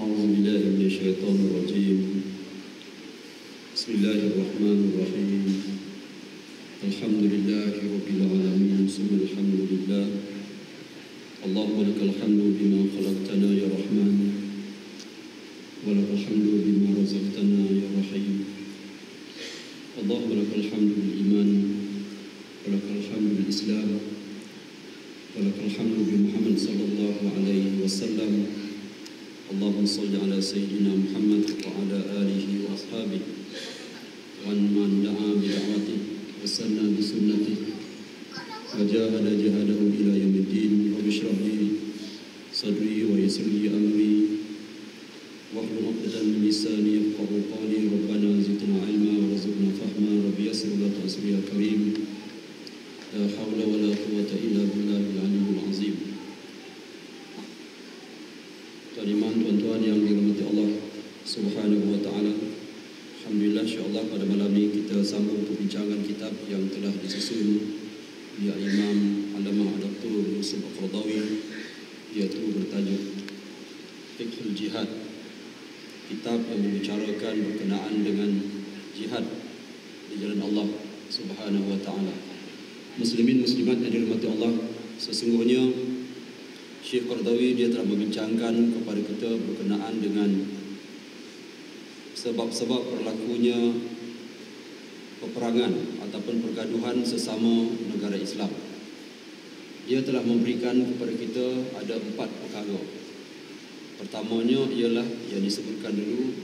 أعوذ بالله من الشيطان الرجيم. بسم الله الرحمن الرحيم. الحمد لله رب العالمين ثم الحمد لله. اللهم لك الحمد بما خلقتنا يا رحمن، ولك الحمد بما رزقتنا يا رحيم. اللهم لك الحمد بالإيمان، ولك الحمد بالإسلام، ولك الحمد بمحمد صلى الله عليه وسلم. اللهم صل على سيدنا محمد وعلى آله وأصحابه ومن دعا بدعوته وسن بسنته وجاهد جهاده إلى يوم الدين. رب اشرح لي صدري ويسر لي أمري واحلل عقدة من لساني يفقهوا قولي. ربنا زدنا علما وارزقنا فهما. رب يسر ولا تعسر يا كريم. لا حول ولا قوة إلا بالله العلي العظيم. Tuan-tuan, tuan-tuan yang dirahmati Allah Subhanahu wa taala. Alhamdulillah, insya-Allah pada malam ini kita sambung perbincangan kitab yang telah disusun oleh Imam Allamah Dr. Yusuf Al-Qaradawi, iaitu bertajuk Fiqhul Jihad. Kitab yang membicarakan berkenaan dengan jihad di jalan Allah Subhanahu wa taala. Muslimin muslimat yang dirahmati Allah, sesungguhnya Syekh Qaradawi dia telah membincangkan kepada kita berkenaan dengan sebab-sebab berlakunya peperangan ataupun pergaduhan sesama negara Islam. Dia telah memberikan kepada kita ada 4 perkara. Pertamanya ialah yang disebutkan dulu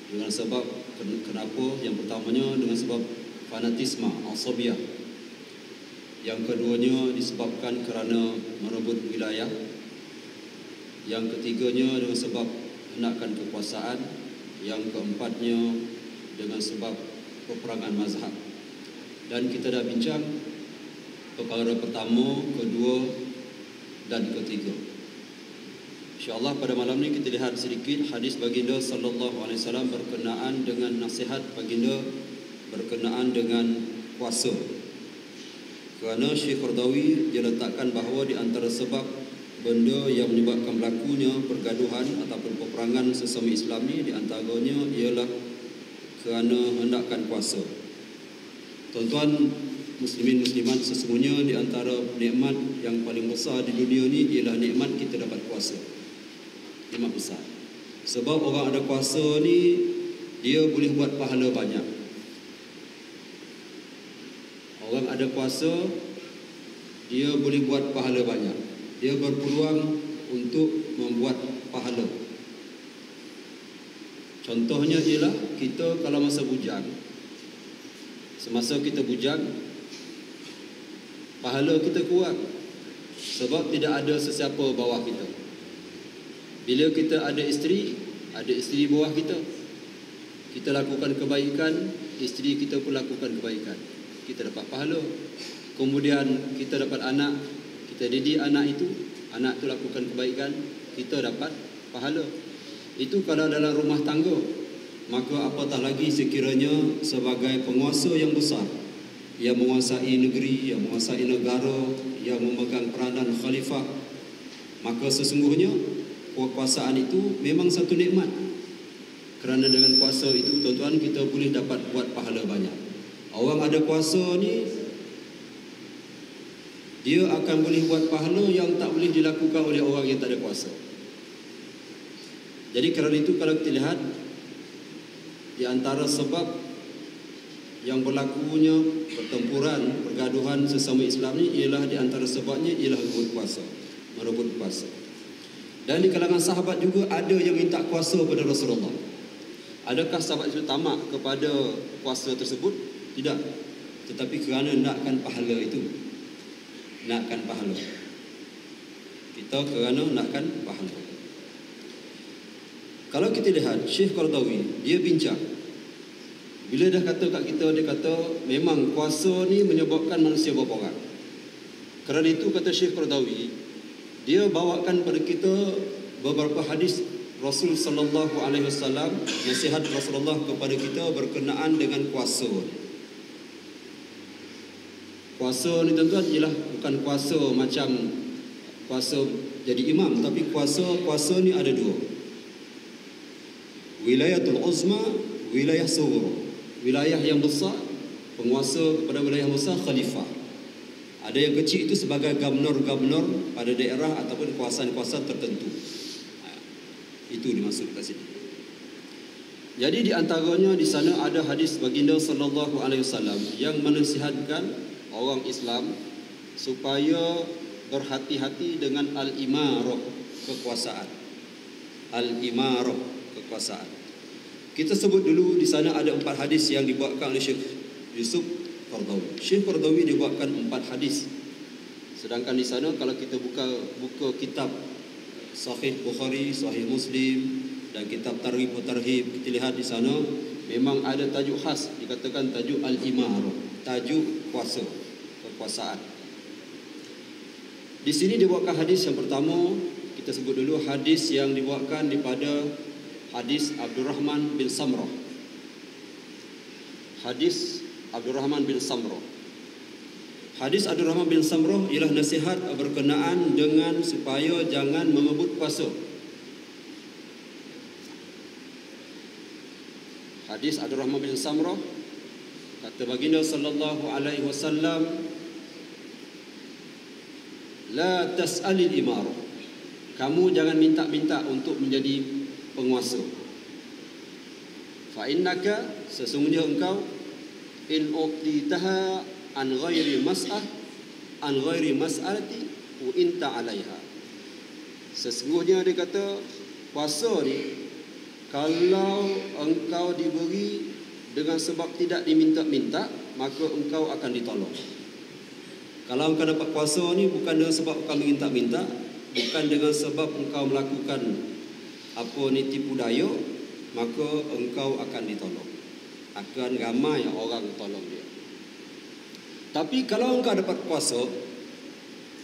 dengan sebab kenapa. Yang pertamanya dengan sebab fanatisme, asabiyah. Yang keduanya disebabkan kerana merebut wilayah. Yang ketiganya dengan sebab hendakan kekuasaan. Yang keempatnya dengan sebab peperangan mazhab. Dan kita dah bincang perkara pertama, kedua dan ketiga. InsyaAllah pada malam ni kita lihat sedikit hadis baginda sallallahu alaihi wasallam berkenaan dengan nasihat baginda berkenaan dengan kuasa. Kerana Syekh Qaradawi dia letakkan bahawa di antara sebab benda yang menyebabkan berlakunya pergaduhan ataupun peperangan sesama Islam ni, di antaranya ialah kerana hendakkan kuasa. Tuan-tuan muslimin muslimat, sesungguhnya di antara nikmat yang paling besar di dunia ni ialah nikmat kita dapat kuasa. Nikmat besar. Sebab orang ada kuasa ni dia boleh buat pahala banyak. Orang ada kuasa, dia boleh buat pahala banyak. Dia berpeluang untuk membuat pahala. Contohnya ialah kita kalau masa bujang, semasa kita bujang, pahala kita kurang. Sebab tidak ada sesiapa bawah kita. Bila kita ada isteri bawah kita, kita lakukan kebaikan, isteri kita pun lakukan kebaikan, kita dapat pahala. Kemudian kita dapat anak, kita didik anak itu lakukan kebaikan, kita dapat pahala. Itu kalau dalam rumah tangga. Maka apatah lagi sekiranya sebagai penguasa yang besar, yang menguasai negeri, yang menguasai negara, yang memegang peranan khalifah, maka sesungguhnya kekuasaan itu memang satu nikmat. Kerana dengan kuasa itu, tuan-tuan, kita boleh dapat buat pahala banyak. Orang ada kuasa ni, dia akan boleh buat pahala yang tak boleh dilakukan oleh orang yang tak ada kuasa. Jadi kerana itu, kalau kita lihat di antara sebab yang berlakunya pertempuran, pergaduhan sesama Islam ni ialah di antara sebabnya ialah merebut kuasa. Dan di kalangan sahabat juga ada yang minta kuasa pada Rasulullah. Adakah sahabat itu tamak kepada kuasa tersebut? Tidak. Tetapi kerana nakkan pahala itu. Nakkan pahala. Kita kerana nakkan pahala. Kalau kita lihat Syekh Qaradawi, dia bincang. Bila dah kata kat kita, dia kata memang kuasa ni menyebabkan manusia berperang. Kerana itu kata Syekh Qaradawi, dia bawakan pada kita beberapa hadis Rasul sallallahu alaihi wasallam, nasihat Rasulullah kepada kita berkenaan dengan kuasa. Kuasa ni tuan-tuan ialah bukan kuasa macam kuasa jadi imam, tapi kuasa ni ada dua. Wilayatul uzma, wilayah sughra. Wilayah yang besar, penguasa kepada wilayah besar khalifah. Ada yang kecil itu sebagai gubernur-gubernur pada daerah ataupun kawasan-kawasan tertentu. Itu dimaksud kat sini. Jadi di antaranya di sana ada hadis baginda sallallahu alaihi wasallam yang menasihatkan orang Islam supaya berhati-hati dengan al-imarah, kekuasaan. Al-imarah, kekuasaan. Kita sebut dulu di sana ada 4 hadis yang dibuatkan oleh Syekh Yusuf Qaradawi. Syekh Qaradawi dibuatkan 4 hadis. Sedangkan di sana kalau kita buka kitab Sahih Bukhari, Sahih Muslim dan kitab Targhib wa Tarhib, kita lihat di sana memang ada tajuk khas, dikatakan tajuk al-imarah, tajuk kuasa, kekuasaan. Di sini dibuatkan hadis yang pertama, kita sebut dulu hadis yang dibuatkan daripada hadis Abdurrahman bin Samrah. Hadis Abdurrahman bin Samrah. Hadis Abdurrahman bin Samrah ialah nasihat berkenaan dengan supaya jangan mengebut kuasa. Hadis Abdurrahman bin Samrah, kata baginda sallallahu alaihi wasallam, la tas'alil imarah. Kamu jangan minta-minta untuk menjadi penguasa. Fa innaka, sesungguhnya engkau, in uqtitaha an ghairi mas'alati wa inta 'alaiha. Sesungguhnya dia kata kuasa ni kalau engkau diberi dengan sebab tidak diminta-minta, maka engkau akan ditolong. Kalau engkau dapat kuasa ni bukan dengan sebab engkau minta-minta, bukan dengan sebab engkau melakukan apa ni tipu daya, maka engkau akan ditolong. Akan ramai orang tolong dia. Tapi kalau engkau dapat kuasa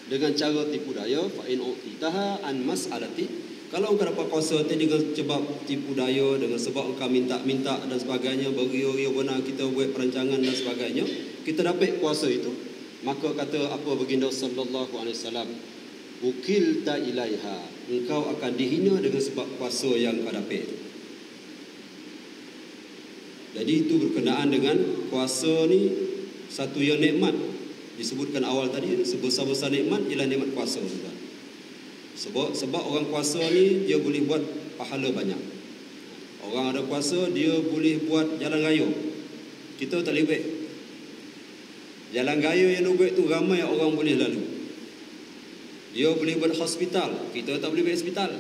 dengan cara tipu daya, fa in uqtaha an mas'alati, kalau engkau dapat kuasa dengan sebab tipu daya, dengan sebab engkau minta-minta dan sebagainya, beri-beri benar kita buat perancangan dan sebagainya, kita dapat kuasa itu, maka kata apa baginda sallallahu alaihi wasallam, ukilta ilaiha, engkau akan dihina dengan sebab kuasa yang kau dapat. Jadi itu berkenaan dengan kuasa ni, satu yang nikmat disebutkan awal tadi, sebesar-besar nikmat ialah nikmat kuasa. Sebab orang kuasa ni dia boleh buat pahala banyak. Orang ada kuasa dia boleh buat jalan raya. Kita tak boleh buat. Jalan raya yang nak buat tu ramai orang boleh lalu. Dia boleh buat hospital, kita tak boleh buat hospital.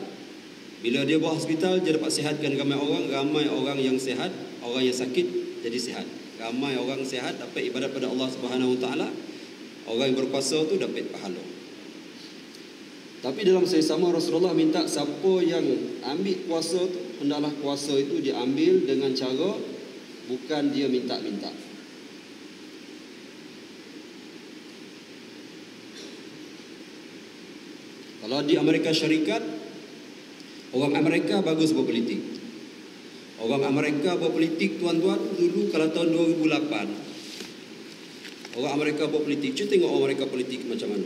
Bila dia buat hospital, dia dapat sihatkan ramai orang yang sihat, orang yang sakit jadi sihat. Ramai orang sihat dapat ibadat pada Allah Subhanahu Wa Taala. Orang yang berkuasa tu dapat pahala. Tapi dalam sesama Rasulullah minta siapa yang ambil kuasa tu, hendaklah kuasa itu diambil dengan cara bukan dia minta-minta. Kalau di Amerika Syarikat, orang Amerika bagus berpolitik. Orang Amerika berpolitik, tuan-tuan, dulu kalau tahun 2008, orang Amerika berpolitik. Cuba tengok orang Amerika politik macam mana.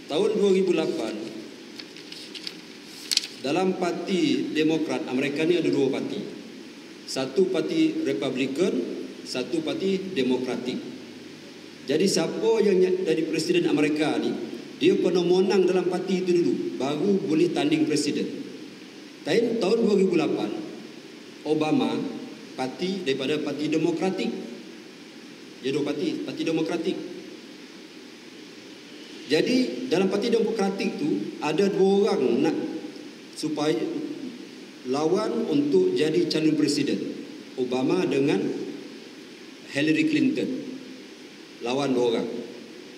Tahun 2008, dalam parti Demokrat Amerika ni ada 2 parti. Satu parti Republican, satu parti Demokratik. Jadi siapa yang jadi presiden Amerika ni, dia kena menang dalam parti itu dulu, baru boleh tanding presiden. Tahun 2008, Obama parti daripada parti Demokratik. Dia 2 parti Demokratik. Jadi dalam parti Demokratik tu ada 2 orang nak supaya lawan untuk jadi calon presiden, Obama dengan Hillary Clinton. Lawan 2 orang.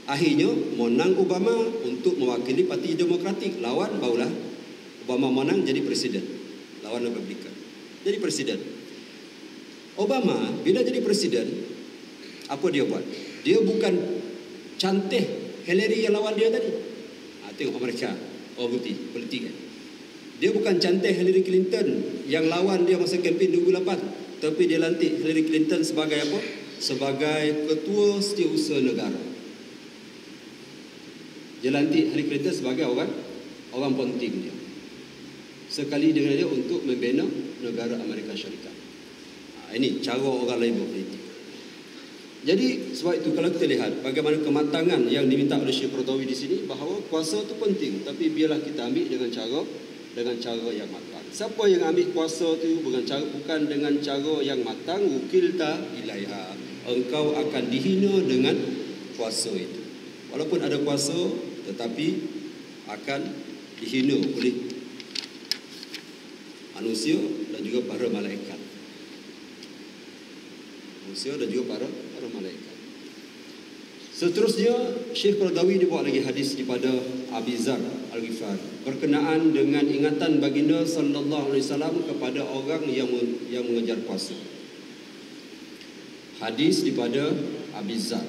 Akhirnya menang Obama untuk mewakili parti Demokratik. Lawan barulah Obama menang jadi presiden. Lawan Republikan jadi presiden. Obama bila jadi presiden, apa dia buat? Dia bukan cantik Hillary yang lawan dia tadi. Tengok Amerika, orang putih politik kan. Dia bukan cantik Hillary Clinton yang lawan dia masa kempen 2008, tapi dia lantik Hillary Clinton sebagai apa? Sebagai ketua setiausaha negara. Dia lantik Hillary Clinton sebagai orang penting dia. sekali dengan dia untuk membina negara Amerika Syarikat. Ini cara orang lain berpolitik. Jadi sebab itu kalau kita lihat bagaimana kematangan yang diminta oleh Syekh Qaradawi di sini, bahawa kuasa itu penting, tapi biarlah kita ambil dengan cara yang matang. Siapa yang ambil kuasa itu bukan dengan cara yang matang, wukilta ilaiha, engkau akan dihina dengan kuasa itu. Walaupun ada kuasa, tetapi akan dihina oleh manusia dan juga para malaikat. Manusia dan juga para malaikat. Seterusnya, Syekh Qaradawi dia buat lagi hadis daripada Abi Zar Al-Ghifari berkenaan dengan ingatan baginda sallallahu alaihi wasallam kepada orang yang mengejar kuasa. Hadis daripada Abi Zar.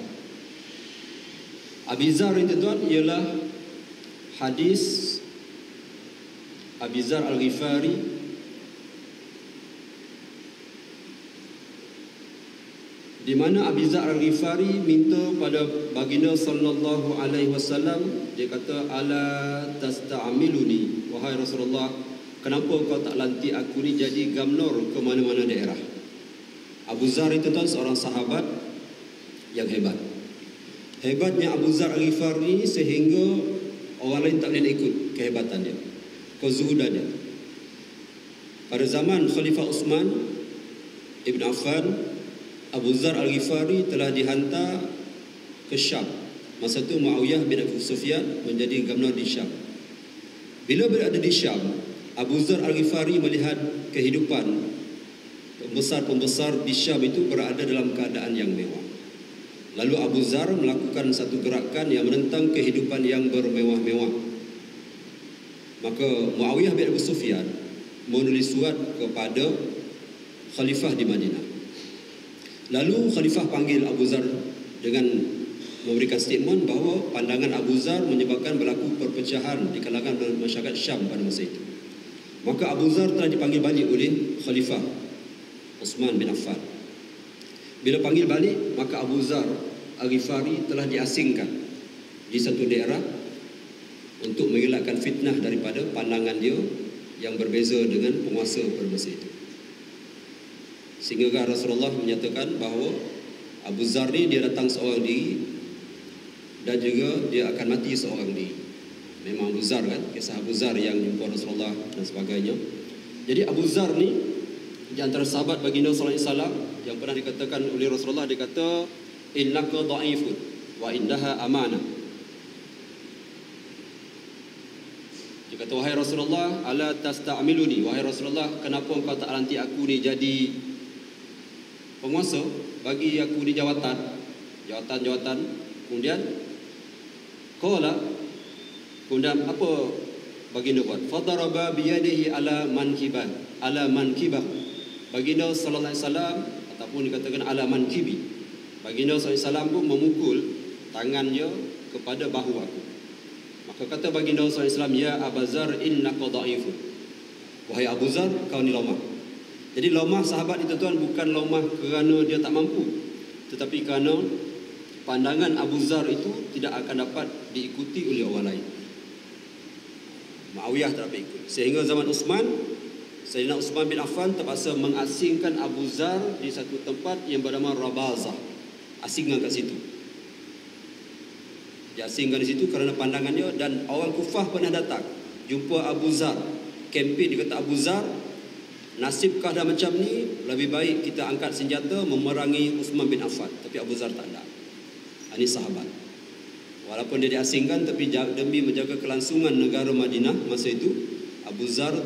Abi Zar ini tuan ialah hadis Abi Zar Al-Ghifari di mana Abi Zar Al-Ghifari minta pada baginda sallallahu alaihi wasallam, dia kata, ala tasta'miluni, wahai Rasulullah, kenapa kau tak lantik aku ni jadi gamnor ke mana-mana daerah. Abu Zar itu tuan seorang sahabat yang hebat. Hebatnya Abu Zar Al-Ghifari ini sehingga orang lain tak boleh ikut kehebatannya, kezuhudannya. Pada zaman Khalifah Uthman Ibn Affan, Abu Zar Al-Ghifari telah dihantar ke Syam. Masa itu Muawiyah bin Abi Sufyan menjadi gubernur di Syam. Bila berada di Syam, Abu Zar Al-Ghifari melihat kehidupan pembesar-pembesar di Syam itu berada dalam keadaan yang mewah. Lalu Abu Zar melakukan satu gerakan yang menentang kehidupan yang bermewah-mewah. Maka Muawiyah bin Abi Sufyan menulis surat kepada Khalifah di Madinah. Lalu Khalifah panggil Abu Zar dengan memberikan statement bahawa pandangan Abu Zar menyebabkan berlaku perpecahan di kalangan masyarakat Syam pada masa itu. Maka Abu Zar telah dipanggil balik oleh Khalifah Uthman bin Affan. Bila panggil balik, maka Abu Zar Al-Ghifari telah diasingkan di satu daerah untuk mengelakkan fitnah daripada pandangan dia yang berbeza dengan penguasa pada masa itu. Sehingga Rasulullah menyatakan bahawa Abu Zar ni dia datang seorang diri dan juga dia akan mati seorang diri. Memang Abu Zar kan, kisah Abu Zar yang jumpa Rasulullah dan sebagainya. Jadi Abu Zar ni di antara sahabat baginda sallallahu alaihi wasallam yang pernah dikatakan oleh Rasulullah, dia kata, innaka dha'ifun wa indaha amanah. Dia kata, wahai Rasulullah, ala tasta'miluni, wahai Rasulullah, kenapa engkau tak lantik aku ni jadi penguasa, bagi aku di jawatan. Kemudian kemudian apa baginda buat? Fadaraba biyadihi ala mankibah. Baginda sallallahu alaihi wasallam, ataupun dikatakan ala mankibi, baginda sallallahu alaihi wasallam pun memukul tangannya kepada bahu aku. Maka kata baginda sallallahu alaihi wasallam, ya Abu Zar innaka dha'ifun, wahai Abu Zar, kau ni lemah. Jadi lemah sahabat itu tuan bukan lemah kerana dia tak mampu, tetapi kerana pandangan Abu Zar itu tidak akan dapat diikuti oleh orang lain. Muawiyah tak dapat ikut. Sehingga zaman Uthman, Sayyidina Uthman bin Affan terpaksa mengasingkan Abu Zar di satu tempat yang bernama Rabazah. Asingkan kat situ. Dia asingkan di situ kerana pandangannya, dan orang Kufah pernah datang jumpa Abu Zar. Kempen, dia kata, Abu Zar, nasibkah dah macam ni, lebih baik kita angkat senjata memerangi Uthman bin Affan. Tapi Abu Zar tak ada. Ini sahabat. Walaupun dia diasingkan, tapi demi menjaga kelangsungan negara Madinah masa itu, Abu Zar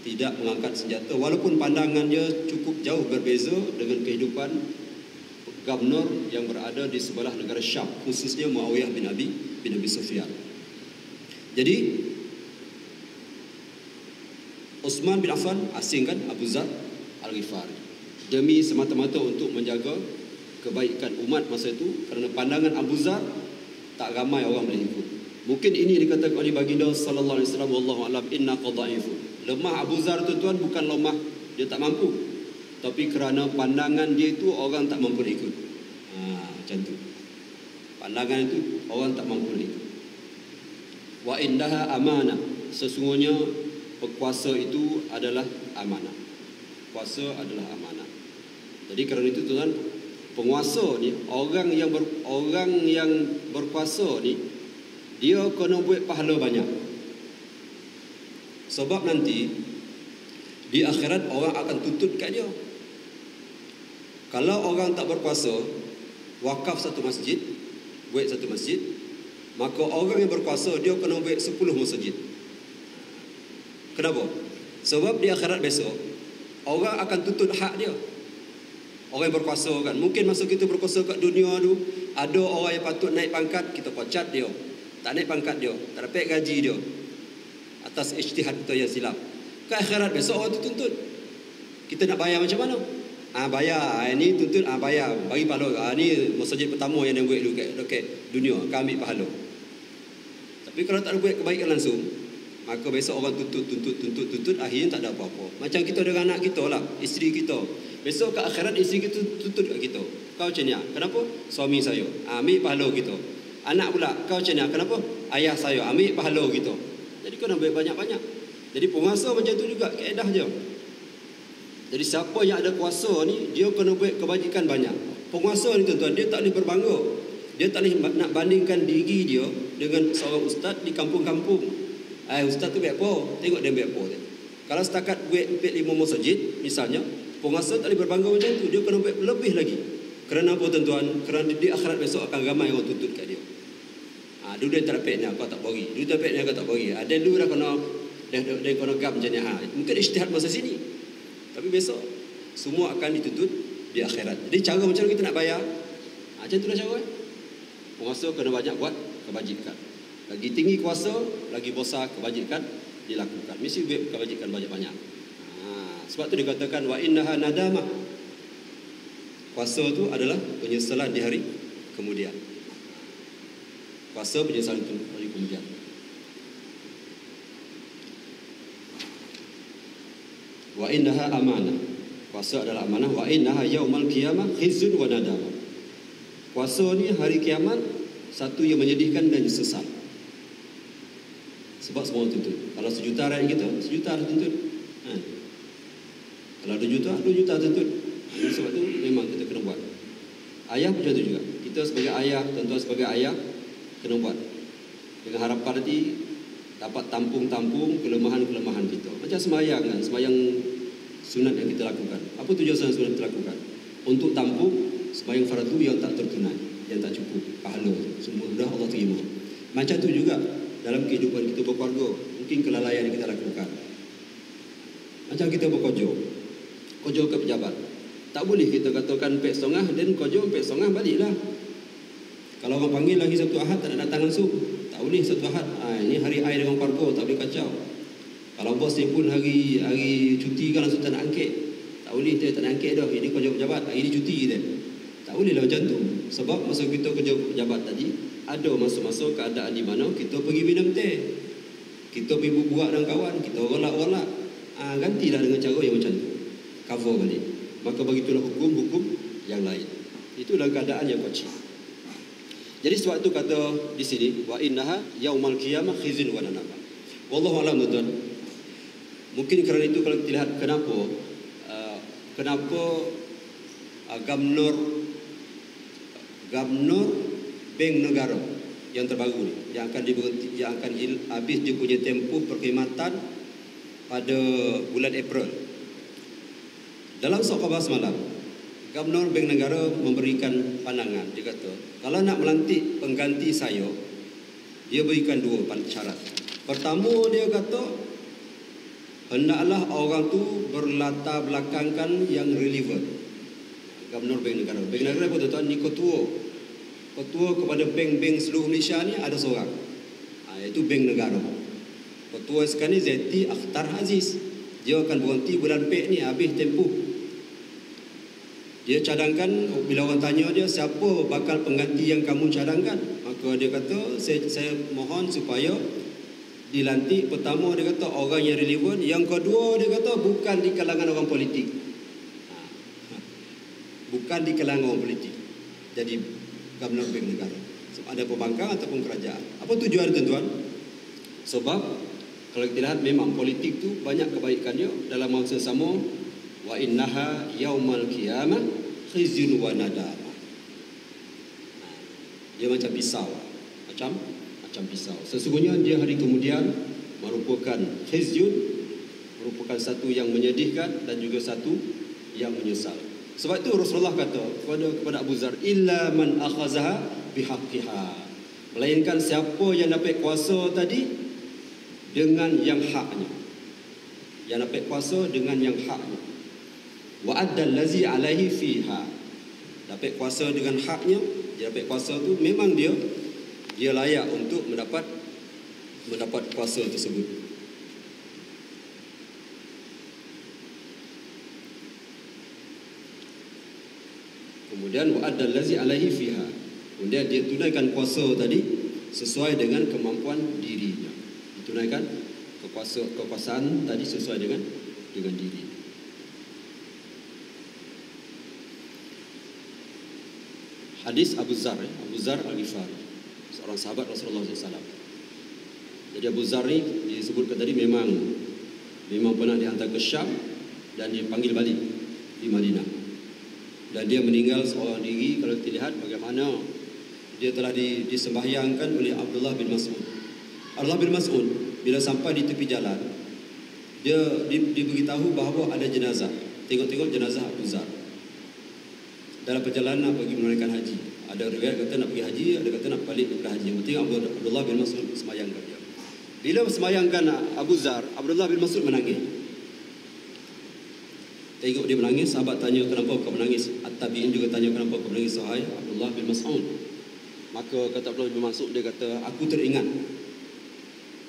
tidak mengangkat senjata, walaupun pandangannya cukup jauh berbeza dengan kehidupan gubernur yang berada di sebelah negara Syam, khususnya Muawiyah bin Abi Sufyan. Jadi Uthman bin Affan asingkan Abu Zar Al-Ghifari demi semata-mata untuk menjaga kebaikan umat masa itu, kerana pandangan Abu Zar tak ramai orang boleh ikut. Mungkin ini dikatakan oleh baginda sallallahu alaihi wasallam, wallahu alam, innaka dha'ifun. Lemah Abu Zar tu tuan bukan lemah dia tak mampu, tapi kerana pandangan dia itu orang tak mampu ikut. Macam tu. Pandangan itu orang tak mampu ikut. Wa indaha amanah, sesungguhnya Kuasa itu adalah amanah. Kuasa adalah amanah. Jadi kerana itu tuan, penguasa ni, orang yang berkuasa ni, dia kena buat pahala banyak. Sebab nanti di akhirat orang akan tuntut kat dia. Kalau orang tak berkuasa, wakaf satu masjid, buat satu masjid, maka orang yang berkuasa dia kena buat 10 masjid. Kenapa? Sebab di akhirat besok orang akan tuntut hak dia. Orang yang berkuasa kan, mungkin masa kita berkuasa kat dunia tu, ada orang yang patut naik pangkat, kita pecat dia. Tak naik pangkat dia, tak dapat gaji dia atas ijtihad kita yang silap. Ke akhirat besok orang tu tuntut. Kita nak bayar macam mana? Bayar. Ini tuntut, bayar. Bagi pahala. Ini masjid pertama yang dia buat dulu kat dunia. Kami ambil pahala. Tapi kalau tak ada buat kebaikan langsung, maka besok orang tuntut. Akhirnya tak ada apa-apa. Macam kita dengan anak kita lah. Isteri kita. Besok ke akhirat isteri kita tuntut kat kita. Kau macam ni. Kenapa? Suami saya. Ambil pahala kita. Anak pula. Kau macam ni. Kenapa? Ayah saya. Ambil pahala kita. Jadi kau nak buat banyak-banyak. Jadi penguasa macam tu juga. Kaedah je. Jadi siapa yang ada kuasa ni, dia kena buat kebajikan banyak. Penguasa ni tuan-tuan, dia tak boleh berbangga. Dia tak boleh nak bandingkan diri dia dengan seorang ustaz di kampung-kampung. Ustaz tu buat apa? Tengok dia buat apa. Kalau setakat buat 4-5 masjid misalnya, penguasa tak boleh berbangga macam tu. Dia kena buat lebih lagi. Kerana apa tuan-tuan? Kerana di akhirat besok akan ramai orang tuntut kat dia. Dulu dia tak dapat ni, kau tak bagi. Dulu tak dapat ni, kau tak bagi. Dia dulu dah kena gam macam ni. Mungkin ijtihad masa sini. Tapi besok semua akan dituntut di akhirat. Jadi cara macam mana kita nak bayar? Macam itulah cara. Penguasa kena banyak buat kebajikan. Lagi tinggi kuasa, lagi besar kebajikan dilakukan. Mesti buat kebajikan banyak-banyak. Sebab tu dikatakan wa innaha nadamah. Kuasa tu adalah penyesalan di hari kemudian. Kuasa penyesalan di hari kemudian. Wa innaha amanah. Kuasa adalah amanah. Wa innaha yaumal qiyamah khizyun wa nadamah. Kuasa ni hari kiamat, satu yang menyedihkan dan sesal. Sebab semua tuntut. Kalau 1 juta rakyat kita, 1 juta dah tuntut. Kalau 2 juta, 2 juta tuntut. Sebab tu memang kita kena buat. Ayah macam tu juga. Kita sebagai ayah, tuan-tuan sebagai ayah, kena buat. Dengan harapan nanti dapat tampung-tampung kelemahan-kelemahan kita. Macam sembahyang kan, sembahyang sunat yang kita lakukan. Apa tujuan sunat kita lakukan? Untuk tampung sembahyang fardu yang tak tertunai, yang tak cukup pahala. Semoga Allah terima. Macam tu juga dalam kehidupan kita berkeluarga, mungkin kelalaian yang kita lakukan. Macam kita berkojo ke pejabat. Tak boleh kita katakan 4.5 dan kojo 4.5 baliklah. Kalau orang panggil lagi satu Ahad tak nak datang langsung. Tak boleh satu Ahad. Ini hari air dengan keluarga, tak boleh kacau. Kalau bos dia pun hari cuti kan langsung tak nak angket. Tak boleh, dia tak nak angket dah. Ini kerja pejabat, hari ini cuti dia. Tak bolehlah macam tu. Sebab masa kita kerja pejabat tadi, ada masa-masa keadaan di mana kita pergi minum teh. Kita pergi berbuat dengan kawan, kita rolak-rolak. Gantilah dengan cara yang macam tu. Cover balik. Maka begitulah hukum-hukum yang lain. Itu dalam keadaan yang kecil. Jadi sebab itu kata di sini wa innaha yaumal qiyamah khizyun wa nadamah. Wallahu a'lam tuan. Mungkin kerana itu kalau kita lihat kenapa Gubernur Bank Negara yang terbaru ni yang akan habis dia punya tempoh perkhidmatan pada bulan April. Dalam khabar semalam, Gubernur Bank Negara memberikan pandangan. Dia kata, kalau nak melantik pengganti saya, dia berikan 2 syarat. Pertama, dia kata, hendaklah orang tu berlatar belakangkan yang relevan. Gubernur Bank Negara. Bank Negara apa tuan-tuan? Ni ketua kepada bank-bank seluruh Malaysia ni ada seorang. Iaitu Bank Negara. Ketua sekarang ni Zeti Akhtar Aziz. Dia akan berhenti bulan Pek ni, habis tempoh. Dia cadangkan, bila orang tanya dia, siapa bakal pengganti yang kamu cadangkan? Maka dia kata, saya mohon supaya dilantik. Pertama, dia kata orang yang relevan. Yang kedua, dia kata bukan di kalangan orang politik. Bukan di kalangan orang politik. Jadi, Gubernur Bank Negara. Ada pembangkang ataupun kerajaan. Apa tujuan tuan-tuan? Sebab Kalau kita lihat memang politik tu banyak kebaikannya. Dalam masa sama, wa innaha yaumal qiyamah khizyun wa nadamah. Dia macam pisau, macam pisau. Sesungguhnya dia hari kemudian merupakan khizyun, merupakan satu yang menyedihkan dan juga satu yang menyesal. Sebab itu Rasulullah kata kepada Abu Zar, illa man akhazaha bihaqqiha, melainkan siapa yang dapat kuasa tadi dengan yang haknya, yang dapat kuasa dengan yang haknya. Wa addal ladzi alaihi fiha, dapat kuasa dengan haknya. Dia dapat kuasa tu memang dia layak untuk mendapat kuasa tersebut. Kemudian wa'adal ladzi alaihi fiha, kemudian dia tunaikan kuasa tadi sesuai dengan kemampuan dirinya. Ditunaikan kekuasaan tadi sesuai dengan diri. Hadis Abu Zar Al-Ghifari, seorang sahabat Rasulullah SAW. Jadi Abu Zar ni disebutkan tadi memang pernah dihantar ke Syam dan dipanggil balik di Madinah. Dan dia meninggal seorang diri. Kalau kita lihat bagaimana dia telah disembahyangkan oleh Abdullah bin Mas'ud. Abdullah bin Mas'ud bila sampai di tepi jalan, dia diberitahu bahawa ada jenazah. Tengok jenazah Abu Zar dalam perjalanan pergi menunaikan haji. Ada riwayat kata nak pergi haji, ada kata nak balik daripada haji. Yang penting Abdullah bin Mas'ud sembahyangkan dia. Bila sembahyangkan Abu Zar, Abdullah bin Mas'ud menangis. Tengok dia menangis, sahabat tanya kenapa kau menangis. At-Tabi'in juga tanya kenapa kau menangis, wahai Abdullah bin Mas'ud. Maka kata Abdullah bin Mas'ud, dia kata, aku teringat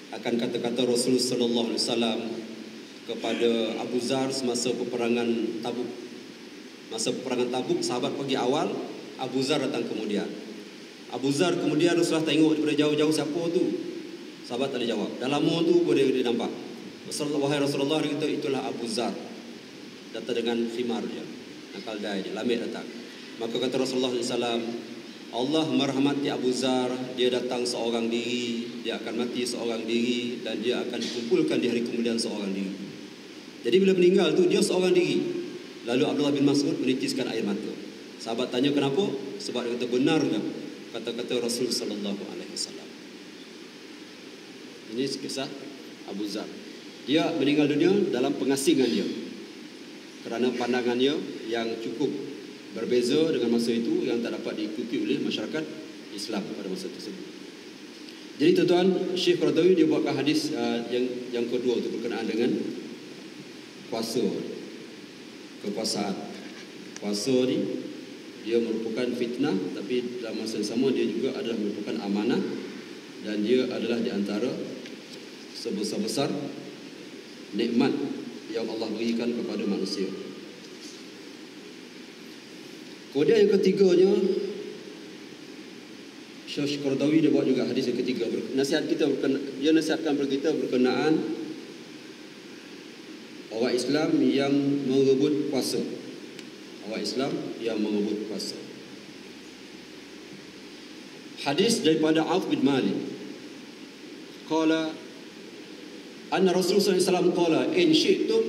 akan kata-kata Rasulullah sallallahu alaihi wasallam kepada Abu Zar semasa peperangan Tabuk. Masa peperangan Tabuk, sahabat pergi awal, Abu Zar datang kemudian. Abu Zar kemudian Rasulullah tengok daripada jauh-jauh, siapa tu? Sahabat tak ada jawab. Dah lama tu pun dia nampak. Wahai Rasulullah, dia kata, itulah Abu Zar. Datang dengan khimar dia, nakal dai dia, lamik datang. Maka kata Rasulullah SAW, Allah merahmati Abu Zar, dia datang seorang diri, dia akan mati seorang diri, dan dia akan dikumpulkan di hari kemudian seorang diri. Jadi bila meninggal tu dia seorang diri. Lalu Abdullah bin Mas'ud menitiskan air mata. Sahabat tanya kenapa? Sebab dia kata, benar tak kata-kata Rasul sallallahu alaihi wasallam. Ini kisah Abu Zar. Dia meninggal dunia dalam pengasingan dia, kerana pandangannya yang cukup berbeza dengan masa itu, yang tak dapat diikuti oleh masyarakat Islam pada masa tersebut. Jadi tuan-tuan, Syekh Qaradawi dia buatkan hadis yang kedua itu berkenaan dengan kekuasaan. Kuasa ni dia merupakan fitnah, tapi dalam masa yang sama dia juga adalah merupakan amanah, dan dia adalah di antara sebesar-besar nikmat yang Allah berikan kepada manusia. Kemudian yang ketiganya, Syekh Qaradawi dia buat juga hadis yang ketiga. Dia nasihatkan kepada kita berkenaan orang Islam yang merebut kuasa. Orang Islam yang merebut kuasa. Hadis daripada Auf bin Malik. Qala anna Rasulullah SAW qala in syi'tum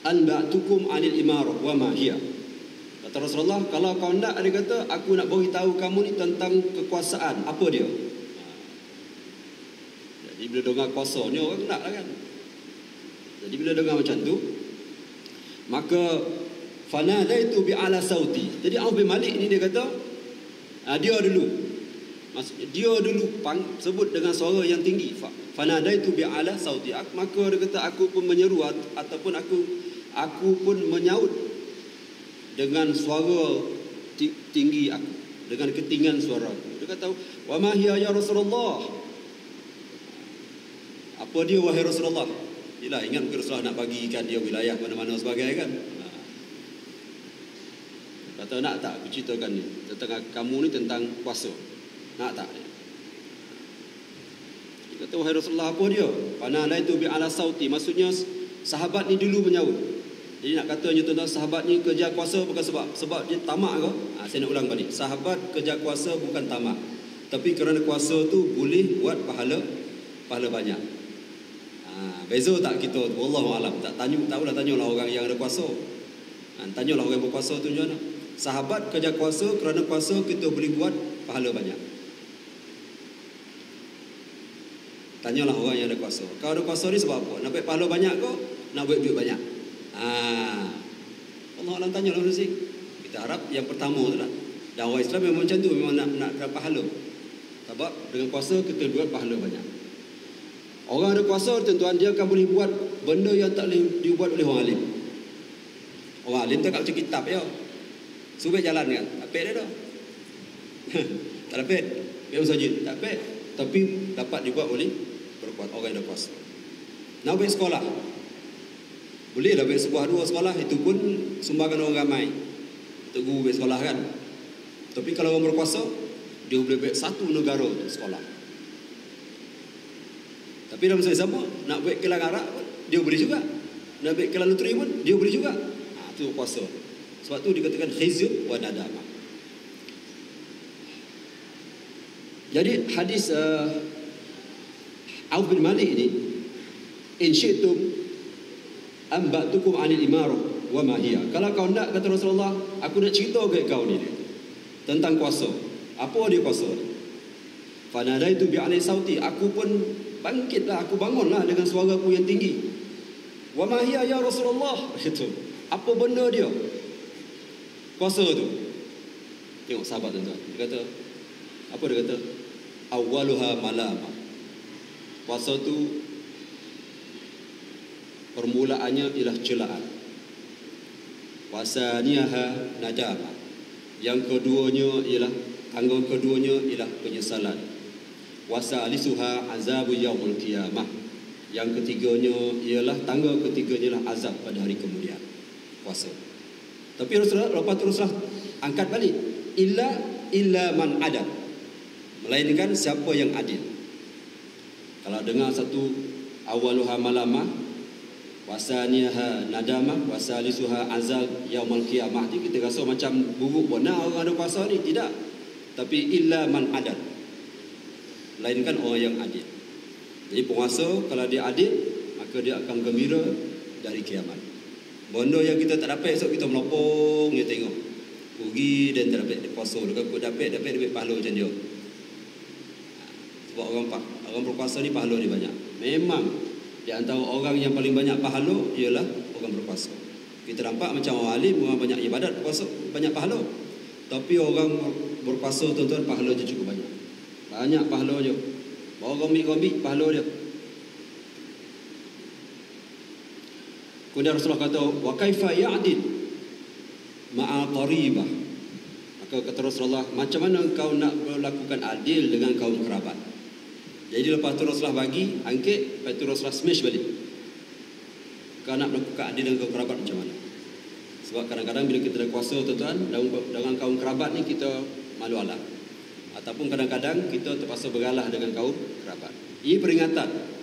an ba'tukum 'anil imarah wa ma hiya. Kata Rasulullah, kalau kau nak, dia kata, aku nak beritahu kamu ni tentang kekuasaan. Apa dia? Jadi bila dengar kuasa ni orang nak lah kan. Jadi bila dengar macam tu, maka fanadaitu bi'ala sauti. Jadi Auf bin Malik ni dia kata, dia dulu sebut dengan suara yang tinggi. Fanadaitu bi'ala sauti. Maka dia kata, aku pun menyeru ataupun aku pun menyaut dengan suara tinggi aku, dengan ketinggian suara aku. Dia kata, wa ma hiya ya Rasulullah? Apa dia wahai Rasulullah? Yalah, ingat mungkin Rasulullah nak bagikan dia wilayah mana-mana sebagai kan. Kata, nak tak aku ceritakan ni tentang kamu ni, tentang kuasa? Nak tak dia? Dia kata, wahai Rasulullah, apa dia? Fanadaitu bi'ala sauti. Maksudnya sahabat ni dulu menyaut. Jadi nak katanya tuan-tuan, sahabat ni kejar kuasa bukan sebab dia tamak ke? Saya nak ulang balik. Sahabat kejar kuasa bukan tamak, tapi kerana kuasa tu boleh buat pahala pahala banyak. Beza tak kita? Wallahu alam. Tahulah tanyalah orang yang ada kuasa. Tanyalah orang yang berkuasa tu macam mana. Sahabat kerja kuasa, kerana kuasa kita boleh buat pahala banyak. Tanyalah orang yang ada kuasa. Kau ada kuasa ni sebab apa? Nak buat pahala banyak kau? Nak buat duit banyak? Allah alam, tanyalah manusia. Kita harap yang pertama tu lah. Dan orang Islam memang macam tu, memang nak dapat pahala. Sebab dengan kuasa kita buat pahala banyak. Orang ada kuasa, tuan-tuan, dia akan boleh buat benda yang tak boleh dibuat oleh orang alim. Orang alim tak baca kitab ya. Subik jalan kan? Tak pek dia dah. Tak dapat. Biar saja. Tak pek. Tapi dapat dibuat oleh orang yang ada kuasa. Nak pergi sekolah. Bolehlah pergi sebuah dua sekolah. Itu pun sumbangan orang ramai. Untuk guru pergi sekolah kan. Tapi kalau orang berkuasa, dia boleh pergi satu negara untuk sekolah. Tapi dalam masa sama, nak buat kelang arak pun, dia boleh juga. Nak buat kelang luteri pun, dia boleh juga. Itu kuasa. Sebab tu dikatakan khizyun wa nadamah. Jadi hadis Auf bin Malik ini, in syi'tum ambatukum 'anil imarah wa ma hiya. Kalau kau nak, kata Rasulullah, aku nak cerita ke kau ni tentang kuasa. Apa dia kuasa ni? Fa nadaitu bi 'ali sauti, aku pun bangkitlah, aku bangunlah dengan suara aku yang tinggi. Wa ma hiya ya Rasulullah. Itu. Apa benda dia? Kuasa tu. Tengok sahabat tuan-tuan. Dia kata, apa dia kata? Awwaluha malama. Kuasa tu permulaannya ialah celaan. Wasaniyaha nadama. Yang keduanya ialah, tangga keduanya ialah penyesalan. Wasalisuha azabu yaumul qiyamah. Yang ketiganya ialah, tangga ketiganya ialah azab pada hari kemudian. Kuasa. Tapi Rasulullah, lepas tu Rasulullah angkat balik, illa man adal, melainkan siapa yang adil. Kalau dengar satu awaluha malamah, wasaniyaha nadamah, wasalisuha azab yaumul qiyamah, kita rasa macam buruk benar orang ada kuasa ni. Tidak. Tapi illa man adal, melainkan orang yang adil. Jadi penguasa kalau dia adil, maka dia akan gembira dari kiamat. Benda yang kita tak dapat, esok kita melopong je tengok. Rugi dan tak dapat kuasa. Kalau dapat pahala macam dia. Sebab orang berkuasa ni pahala ni banyak. Memang di antara orang yang paling banyak pahala ialah orang berkuasa. Kita nampak macam orang alim, orang banyak ibadat, kuasa banyak pahala. Tapi orang berkuasa tuan-tuan, pahala dia cukup banyak. Banyak pahala dia. Bawa gombik-gombik pahala dia. Kemudian Rasulullah kata, wa kaifa ya'dil ma'a qaribah. Maka kata Rasulullah, macam mana kau nak melakukan adil dengan kaum kerabat? Jadi lepas tu Rasulullah bagi angkit, lepas tu Rasulullah smash balik. Kau nak melakukan adil dengan kaum kerabat macam mana? Sebab kadang-kadang bila kita ada kuasa tuan-tuan, dengan kaum kerabat ni kita malu alam. Ataupun kadang-kadang kita terpaksa bergalah dengan kaum kerabat. Ini peringatan.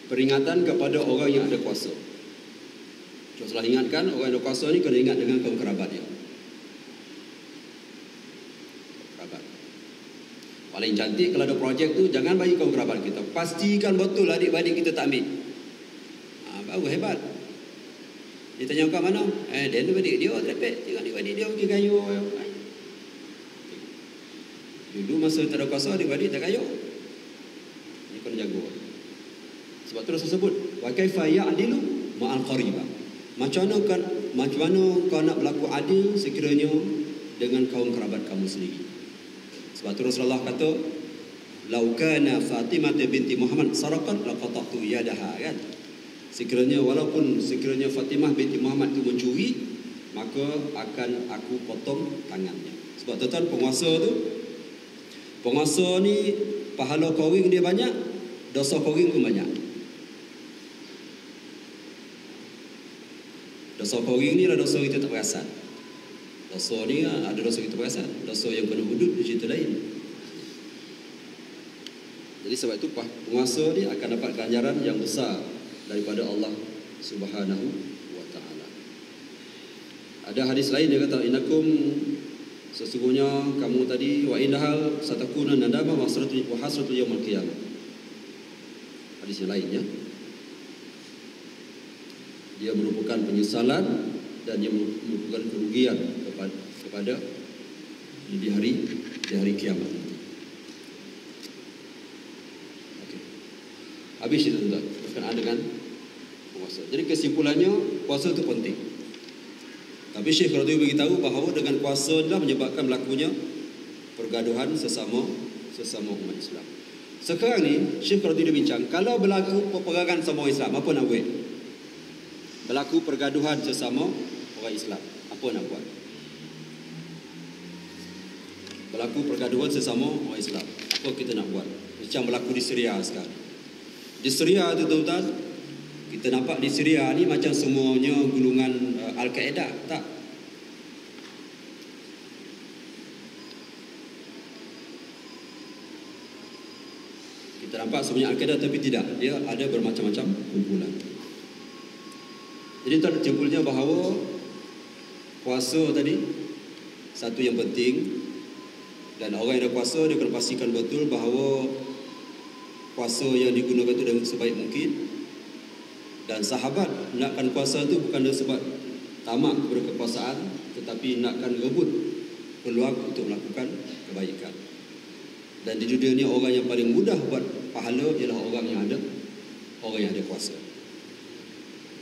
Peringatan kepada orang yang ada kuasa. Rasulullah ingatkan, orang yang ada kuasa ni kena ingat dengan kaum kerabat dia. Kerabat. Paling cantik kalau ada projek tu, jangan bagi kaum kerabat kita. Pastikan betul adik-adik kita tak ambil. Baru hebat. Dia tanya kau mana? Dia tu adik dia terlepet. Tengok adik-adik dia pergi kayu. Dulu masa tak ada kuasa, adik-adik tak kayu. Ini kena jaga. Sebab tu Rasul sebut, wa kaifa ya'dilu ma'al qaribah. Macam mana kau nak berlaku adil sekiranya dengan kaum kerabat kamu sendiri. Sebab tu Rasulullah kata, lau kana Fatimah binti Muhammad saraqat laqata'tu yadaha, kan? Sekiranya Fatimah binti Muhammad itu mencuri, maka akan aku potong tangannya. Sebab tuan-tuan, penguasa ni pahala kawing dia banyak, dosa kawing pun banyak. Dosa kawing ni adalah dosa kita tak perasan. Dosa ni ada dosa kita perasan. Dosa yang kena hudud di cerita lain. Jadi sebab itu penguasa ni akan dapat ganjaran yang besar daripada Allah Subhanahu wa ta'ala. Ada hadis lain dia kata, innakum Sesungguhnya kamu tadi wa innahal satakuna nadama wa hasratu yaumil qiyamah. Hadis yang lainnya, dia merupakan penyesalan dan dia merupakan kerugian kepada di hari kiamat. Okey. Habis itu tuan, berkenaan dengan puasa. Jadi kesimpulannya, puasa itu penting. Tapi Syekh Radhi beritahu bahawa dengan puasa adalah menyebabkan berlakunya pergaduhan sesama umat Islam. Sekarang ni Syekh Radhi bincang, kalau berlaku peperangan sama orang Islam, apa nak buat? Berlaku pergaduhan sesama orang Islam, apa nak buat? Berlaku pergaduhan sesama orang Islam, apa kita nak buat? Macam berlaku di Syria sekarang. Di Syria tu tuan-tuan, kita nampak di Syria ni macam semuanya gulungan Al-Qaeda, tak? Kita nampak semuanya Al-Qaeda, tapi tidak. Dia ada bermacam-macam kumpulan. Jadi tuan kesimpulannya bahawa puasa tadi satu yang penting, dan orang yang ada puasa dia kena pastikan betul bahawa puasa yang digunakan itu dengan sebaik mungkin. Dan sahabat nakkan puasa itu bukan sebab tamak kepada kekuasaan, tetapi nakkan rebut peluang untuk melakukan kebaikan. Dan di dunia ini orang yang paling mudah buat pahala ialah orang yang ada kuasa.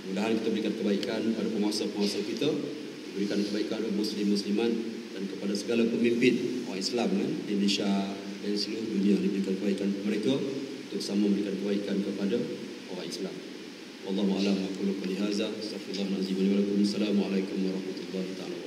Mudah-mudahan kita berikan kebaikan pada penguasa-penguasa kita, berikan kebaikan kepada muslim-musliman dan kepada segala pemimpin orang Islam di Indonesia dan seluruh dunia, diberikan kebaikan mereka untuk sama memberikan kebaikan kepada orang Islam. Wallahu a'lam. Aku qul hadza, astaghfirullahalazim wa lakum. Assalamualaikum warahmatullahi taala.